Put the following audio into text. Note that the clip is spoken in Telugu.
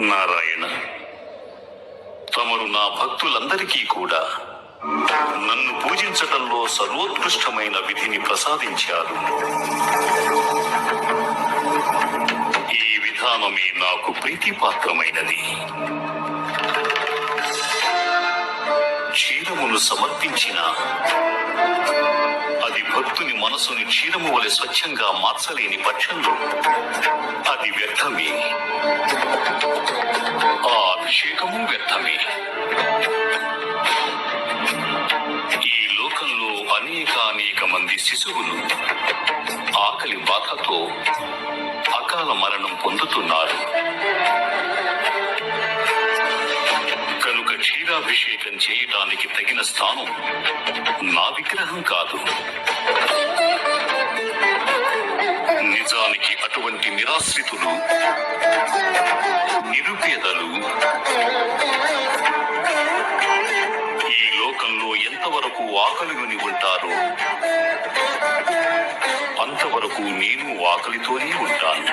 నారాయణ, తమరు నా భక్తులందరికీ కూడా నన్ను పూజించటంలో సర్వోత్కృష్టమైన విధిని ప్రసాదించారు. ఈ విధానమే నాకు ప్రీతిపాత్రమైనది. క్షీరమును సమర్పించిన అది భక్తుని మనసుని క్షీరము వలె స్వచ్ఛంగా మార్చలేని పక్షంలో అది వ్యర్థమే. ఆ అభిషేకము వ్యర్థమే. ఈ లోకంలో అనేక మంది శిశువులు ఆకలి బాధతో అకాల మరణం పొందుతున్నారు. కనుక క్షీరాభిషేకం చేయటానికి తగిన స్థానం నా విగ్రహం కాదు. నిజానికి అటువంటి నిరాశ్రితులు, నిరుపేదలు ఈ లోకంలో ఎంతవరకు ఆకలిగొని ఉంటారో అంతవరకు నేను ఆకలితోనే ఉంటాను.